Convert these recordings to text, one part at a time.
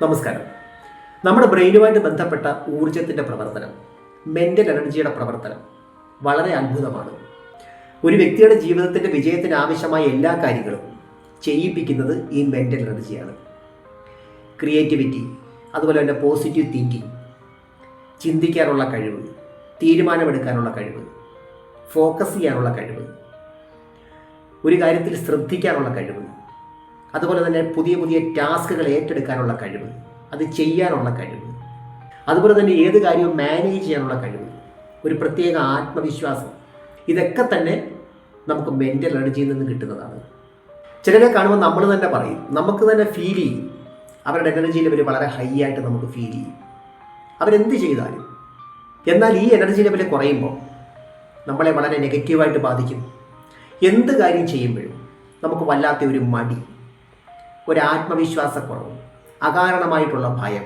നമസ്കാരം. നമ്മുടെ ബ്രെയിനുമായിട്ട് ബന്ധപ്പെട്ട ഊർജത്തിൻ്റെ പ്രവർത്തനം, മെൻ്റൽ എനർജിയുടെ പ്രവർത്തനം വളരെ അത്ഭുതമാണ്. ഒരു വ്യക്തിയുടെ ജീവിതത്തിൻ്റെ വിജയത്തിന് ആവശ്യമായ എല്ലാ കാര്യങ്ങളും ചെയ്യിപ്പിക്കുന്നത് ഈ മെൻ്റൽ എനർജിയാണ്. ക്രിയേറ്റിവിറ്റി, അതുപോലെ തന്നെ പോസിറ്റീവ് തിങ്കിങ്, ചിന്തിക്കാനുള്ള കഴിവ്, തീരുമാനമെടുക്കാനുള്ള കഴിവ്, ഫോക്കസ് ചെയ്യാനുള്ള കഴിവ്, ഒരു കാര്യത്തിൽ ശ്രദ്ധിക്കാനുള്ള കഴിവ്, അതുപോലെ തന്നെ പുതിയ പുതിയ ടാസ്കുകൾ ഏറ്റെടുക്കാനുള്ള കഴിവ്, അത് ചെയ്യാനുള്ള കഴിവ്, അതുപോലെ തന്നെ ഏത് കാര്യവും മാനേജ് ചെയ്യാനുള്ള കഴിവ്, ഒരു പ്രത്യേക ആത്മവിശ്വാസം, ഇതൊക്കെ തന്നെ നമുക്ക് മെൻ്റൽ എനർജിയിൽ നിന്ന് കിട്ടുന്നതാണ്. ചിലരെ കാണുമ്പോൾ നമ്മൾ തന്നെ പറയും, നമുക്ക് തന്നെ ഫീൽ ചെയ്യും, അവരുടെ എനർജി ലെവൽ വളരെ ഹൈ ആയിട്ട് നമുക്ക് ഫീൽ ചെയ്യും, അവരെന്ത് ചെയ്താലും. എന്നാൽ ഈ എനർജി ലെവൽ കുറയുമ്പോൾ നമ്മളെ വളരെ നെഗറ്റീവായിട്ട് ബാധിക്കും. എന്ത് കാര്യം ചെയ്യുമ്പോഴും നമുക്ക് വല്ലാത്ത ഒരു മടി, ഒരു ആത്മവിശ്വാസക്കുറവ്, അകാരണമായിട്ടുള്ള ഭയം,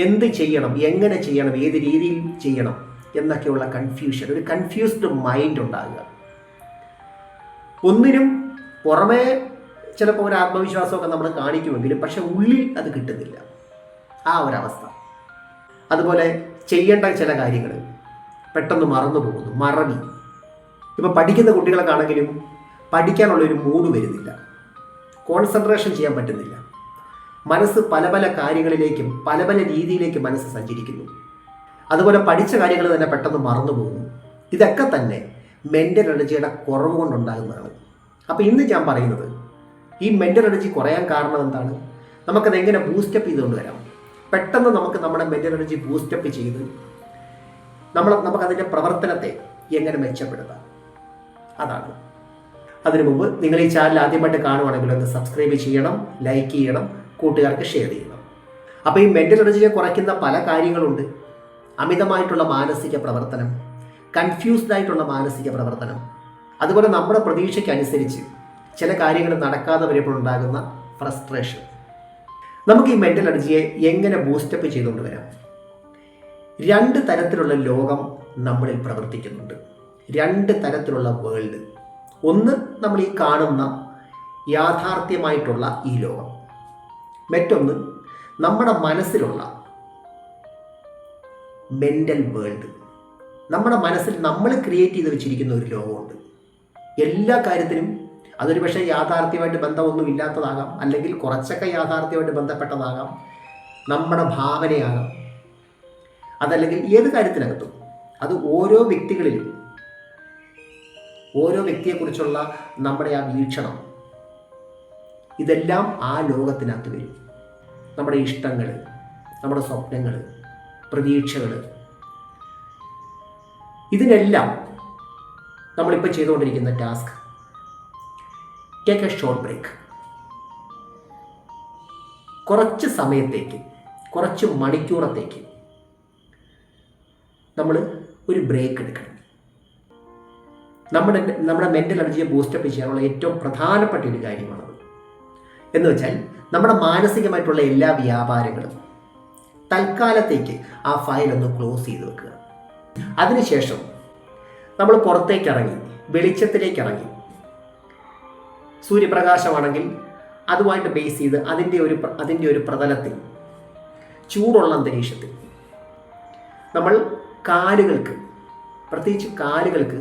എന്ത് ചെയ്യണം, എങ്ങനെ ചെയ്യണം, ഏത് രീതിയിൽ ചെയ്യണം എന്നൊക്കെയുള്ള കൺഫ്യൂഷൻ, ഒരു കൺഫ്യൂസ്ഡ് മൈൻഡ് ഉണ്ടാകുക. ഒന്നിനും പുറമേ ചിലപ്പോൾ ഒരു ആത്മവിശ്വാസമൊക്കെ നമ്മൾ കാണിക്കുമെങ്കിലും പക്ഷെ ഉള്ളിൽ അത് കിട്ടുന്നില്ല, ആ ഒരവസ്ഥ. അതുപോലെ ചെയ്യേണ്ട ചില കാര്യങ്ങൾ പെട്ടെന്ന് മറന്നു പോകുന്നു, മറവി. ഇപ്പോൾ പഠിക്കുന്ന കുട്ടികൾക്കാണെങ്കിലും പഠിക്കാനുള്ളൊരു മൂഡ് വരുന്നില്ല, കോൺസെൻട്രേഷൻ ചെയ്യാൻ പറ്റുന്നില്ല, മനസ്സ് പല പല കാര്യങ്ങളിലേക്കും പല പല രീതിയിലേക്ക് മനസ്സ് സഞ്ചരിക്കുന്നു. അതുപോലെ പഠിച്ച കാര്യങ്ങൾ തന്നെ പെട്ടെന്ന് മറന്നു പോകുന്നു. ഇതൊക്കെ തന്നെ മെൻ്റൽ എനർജിയുടെ കുറവ് കൊണ്ടുണ്ടാകുന്നതാണ്. അപ്പോൾ ഇന്ന് ഞാൻ പറയുന്നത്, ഈ മെൻ്റൽ എനർജി കുറയാൻ കാരണം എന്താണ്, നമുക്കത് എങ്ങനെ ബൂസ്റ്റപ്പ് ചെയ്തുകൊണ്ട് വരാം, പെട്ടെന്ന് നമുക്ക് നമ്മുടെ മെൻ്റൽ എനർജി ബൂസ്റ്റപ്പ് ചെയ്ത് നമുക്കതിൻ്റെ പ്രവർത്തനത്തെ എങ്ങനെ മെച്ചപ്പെടുത്താം, അതാണ്. അതിനു മുമ്പ് നിങ്ങൾ ഈ ചാനൽ ആദ്യമായിട്ട് കാണുവാണെങ്കിൽ ഒന്ന് സബ്സ്ക്രൈബ് ചെയ്യണം, ലൈക്ക് ചെയ്യണം, കൂട്ടുകാർക്ക് ഷെയർ ചെയ്യണം. അപ്പോൾ ഈ മെൻ്റൽ എനർജിയെ കുറയ്ക്കുന്ന പല കാര്യങ്ങളുണ്ട്. അമിതമായിട്ടുള്ള മാനസിക പ്രവർത്തനം, കൺഫ്യൂസ്ഡ് ആയിട്ടുള്ള മാനസിക പ്രവർത്തനം, അതുപോലെ നമ്മുടെ പ്രതീക്ഷയ്ക്കനുസരിച്ച് ചില കാര്യങ്ങൾ നടക്കാതെ വരുമ്പോഴുണ്ടാകുന്ന ഫ്രസ്ട്രേഷൻ. നമുക്ക് ഈ മെൻ്റൽ എനർജിയെ എങ്ങനെ ബൂസ്റ്റപ്പ് ചെയ്തുകൊണ്ട് വരാം? രണ്ട് തരത്തിലുള്ള ലോകം നമ്മളിൽ പ്രവർത്തിക്കുന്നുണ്ട്, രണ്ട് തരത്തിലുള്ള വേൾഡ്. ഒന്ന് നമ്മൾ ഈ കാണുന്ന യാഥാർത്ഥ്യമായിട്ടുള്ള ഈ ലോകം, മറ്റൊന്ന് നമ്മുടെ മനസ്സിലുള്ള മെൻ്റൽ വേൾഡ്. നമ്മുടെ മനസ്സിൽ നമ്മൾ ക്രിയേറ്റ് ചെയ്ത് വെച്ചിരിക്കുന്ന ഒരു ലോകമുണ്ട്. എല്ലാ കാര്യത്തിനും അതൊരു പക്ഷേ യാഥാർത്ഥ്യമായിട്ട് ബന്ധമൊന്നും ഇല്ലാത്തതാകാം, അല്ലെങ്കിൽ കുറച്ചൊക്കെ യാഥാർത്ഥ്യമായിട്ട് ബന്ധപ്പെട്ടതാകാം, നമ്മുടെ ഭാവനയാകാം, അതല്ലെങ്കിൽ ഏത് കാര്യത്തിനകത്തും അത് ഓരോ വ്യക്തികളിലും, ഓരോ വ്യക്തിയെക്കുറിച്ചുള്ള നമ്മുടെ ആ വീക്ഷണം, ഇതെല്ലാം ആ ലോകത്തിനകത്ത് വരും. നമ്മുടെ ഇഷ്ടങ്ങൾ, നമ്മുടെ സ്വപ്നങ്ങൾ, പ്രതീക്ഷകൾ, ഇതിനെല്ലാം നമ്മളിപ്പോൾ ചെയ്തുകൊണ്ടിരിക്കുന്ന task, take a short break. കുറച്ച് സമയത്തേക്ക്, കുറച്ച് മണിക്കൂറത്തേക്ക് നമ്മൾ ഒരു ബ്രേക്ക് എടുക്കണം. നമ്മുടെ മെൻ്റൽ എനർജിയെ ബൂസ്റ്റപ്പ് ചെയ്യാനുള്ള ഏറ്റവും പ്രധാനപ്പെട്ട ഒരു കാര്യമാണത്. എന്ന് വെച്ചാൽ നമ്മുടെ മാനസികമായിട്ടുള്ള എല്ലാ വ്യാപാരങ്ങളും തൽക്കാലത്തേക്ക് ആ ഫയൽ ഒന്ന് ക്ലോസ് ചെയ്ത് വെക്കുക. അതിനുശേഷം നമ്മൾ പുറത്തേക്ക് ഇറങ്ങി, വെളിച്ചത്തിലേക്ക് ഇറങ്ങി, സൂര്യപ്രകാശമാണെങ്കിൽ അതുമായിട്ട് ബേസ് ചെയ്ത് അതിൻ്റെ ഒരു പ്രതലത്തിൽ, ചൂടുള്ള അന്തരീക്ഷത്തിൽ നമ്മൾ കാലുകൾക്ക്, പ്രത്യേകിച്ച് കാലുകൾക്ക്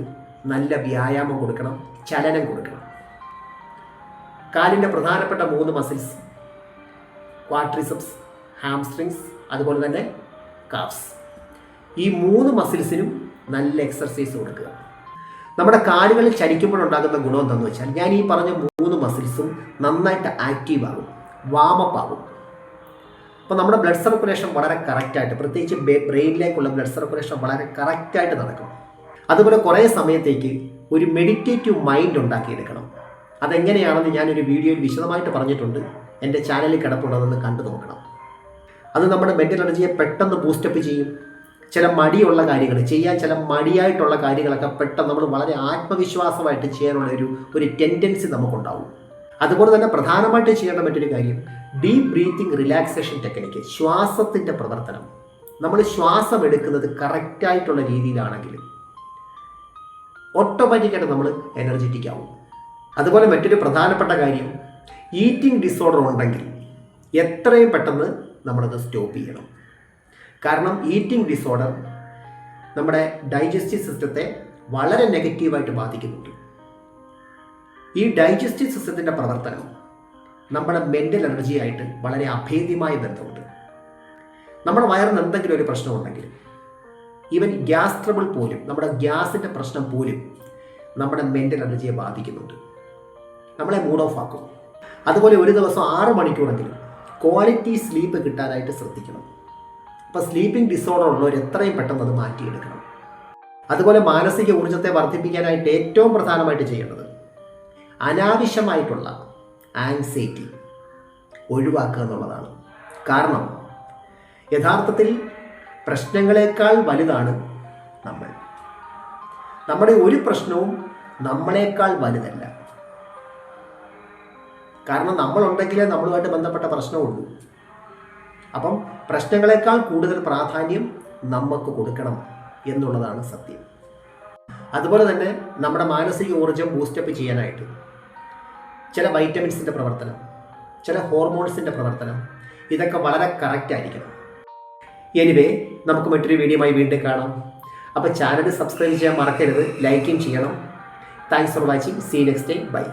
നല്ല വ്യായാമം കൊടുക്കണം, ചലനം കൊടുക്കണം. കാലിൻ്റെ പ്രധാനപ്പെട്ട 3 മസിൽസ്, ക്വാഡ്രിസെപ്സ്, ഹാംസ്ട്രിങ്സ്, അതുപോലെ തന്നെ കാഫ്സ്, ഈ 3 മസിൽസിനും നല്ല എക്സർസൈസ് കൊടുക്കുക. നമ്മുടെ കാലുകളിൽ ചലിക്കുമ്പോഴുണ്ടാകുന്ന ഗുണം എന്താണെന്ന് വെച്ചാൽ, ഞാൻ ഈ പറഞ്ഞ 3 മസിൽസും നന്നായിട്ട് ആക്റ്റീവ് ആകും, വാമപ്പ് ആകും. അപ്പോൾ നമ്മുടെ ബ്ലഡ് സർക്കുലേഷൻ വളരെ കറക്റ്റായിട്ട്, പ്രത്യേകിച്ച് ബ്രെയിനിലേക്കുള്ള ബ്ലഡ് സർക്കുലേഷൻ വളരെ കറക്റ്റായിട്ട് നടക്കും. അതുപോലെ കുറേ സമയത്തേക്ക് ഒരു മെഡിറ്റേറ്റീവ് മൈൻഡ് ഉണ്ടാക്കിയെടുക്കണം. അതെങ്ങനെയാണെന്ന് ഞാനൊരു വീഡിയോയിൽ വിശദമായിട്ട് പറഞ്ഞിട്ടുണ്ട്, എൻ്റെ ചാനലിൽ കിടപ്പുള്ളതെന്ന് കണ്ടു നോക്കണം. അത് നമ്മുടെ മെൻ്റൽ എനർജിയെ പെട്ടെന്ന് ബൂസ്റ്റപ്പ് ചെയ്യും. ചില മടിയുള്ള കാര്യങ്ങൾ ചെയ്യാൻ, ചില മടിയായിട്ടുള്ള കാര്യങ്ങളൊക്കെ പെട്ടെന്ന് നമ്മൾ വളരെ ആത്മവിശ്വാസമായിട്ട് ചെയ്യാനുള്ള ഒരു ടെൻഡൻസി നമുക്കുണ്ടാവും. അതുപോലെ തന്നെ പ്രധാനമായിട്ട് ചെയ്യേണ്ട മറ്റൊരു കാര്യം, ഡീപ്പ് ബ്രീത്തിങ് റിലാക്സേഷൻ ടെക്നിക്ക്, ശ്വാസത്തിൻ്റെ പ്രവർത്തനം. നമ്മൾ ശ്വാസം എടുക്കുന്നത് കറക്റ്റായിട്ടുള്ള രീതിയിലാണെങ്കിൽ ഓട്ടോമാറ്റിക്കായിട്ട് നമ്മൾ എനർജറ്റിക് ആവും. അതുപോലെ മറ്റൊരു പ്രധാനപ്പെട്ട കാര്യം, ഈറ്റിംഗ് ഡിസോർഡർ ഉണ്ടെങ്കിൽ എത്രയും പെട്ടെന്ന് നമ്മളത് സ്റ്റോപ്പ് ചെയ്യണം. കാരണം ഈറ്റിംഗ് ഡിസോർഡർ നമ്മുടെ ഡൈജസ്റ്റീവ് സിസ്റ്റത്തെ വളരെ നെഗറ്റീവായിട്ട് ബാധിക്കുന്നുണ്ട്. ഈ ഡൈജസ്റ്റീവ് സിസ്റ്റത്തിൻ്റെ പ്രവർത്തനം നമ്മുടെ മെൻ്റൽ എനർജിയായിട്ട് വളരെ അഭേദ്യമായ ബന്ധമുണ്ട്. നമ്മുടെ വയറിന് എന്തെങ്കിലും ഒരു പ്രശ്നമുണ്ടെങ്കിൽ, ഈവൻ ഗ്യാസ് ട്രബിൾ പോലും, നമ്മുടെ ഗ്യാസിൻ്റെ പ്രശ്നം പോലും നമ്മുടെ മെൻ്റൽ എനർജിയെ ബാധിക്കുന്നുണ്ട്, നമ്മളെ മൂഡ് ഓഫ് ആക്കും. അതുപോലെ ഒരു ദിവസം 6 മണിക്കൂറെങ്കിലും ക്വാളിറ്റി സ്ലീപ്പ് കിട്ടാനായിട്ട് ശ്രദ്ധിക്കണം. അപ്പോൾ സ്ലീപ്പിംഗ് ഡിസോർഡർ ഉള്ളവർ എത്രയും പെട്ടെന്ന് അത് മാറ്റിയെടുക്കണം. അതുപോലെ മാനസിക ഊർജ്ജത്തെ വർദ്ധിപ്പിക്കാനായിട്ട് ഏറ്റവും പ്രധാനമായിട്ട് ചെയ്യേണ്ടത് അനാവശ്യമായിട്ടുള്ള ആങ്സൈറ്റി ഒഴിവാക്കുക എന്നുള്ളതാണ്. കാരണം യഥാർത്ഥത്തിൽ പ്രശ്നങ്ങളെക്കാൾ വലുതാണ് നമ്മൾ. നമ്മുടെ ഒരു പ്രശ്നവും നമ്മളെക്കാൾ വലുതല്ല. കാരണം നമ്മളുണ്ടെങ്കിലേ നമ്മളുമായിട്ട് ബന്ധപ്പെട്ട പ്രശ്നമുള്ളൂ. അപ്പം പ്രശ്നങ്ങളെക്കാൾ കൂടുതൽ പ്രാധാന്യം നമുക്ക് കൊടുക്കണം എന്നുള്ളതാണ് സത്യം. അതുപോലെ തന്നെ നമ്മുടെ മാനസിക ഊർജ്ജം ബൂസ്റ്റപ്പ് ചെയ്യാനായിട്ട് ചില വൈറ്റമിൻസിൻ്റെ പ്രവർത്തനം, ചില ഹോർമോൺസിൻ്റെ പ്രവർത്തനം, ഇതൊക്കെ വളരെ കറക്റ്റ് ആയിരിക്കണം. എനിവേ, നമുക്ക് മറ്റൊരു വീഡിയോയുമായി വീണ്ടും കാണാം. അപ്പോൾ ചാനൽ സബ്സ്ക്രൈബ് ചെയ്യാൻ മറക്കരുത്, ലൈക്കും ചെയ്യണം. Thanks for watching. See next time. By.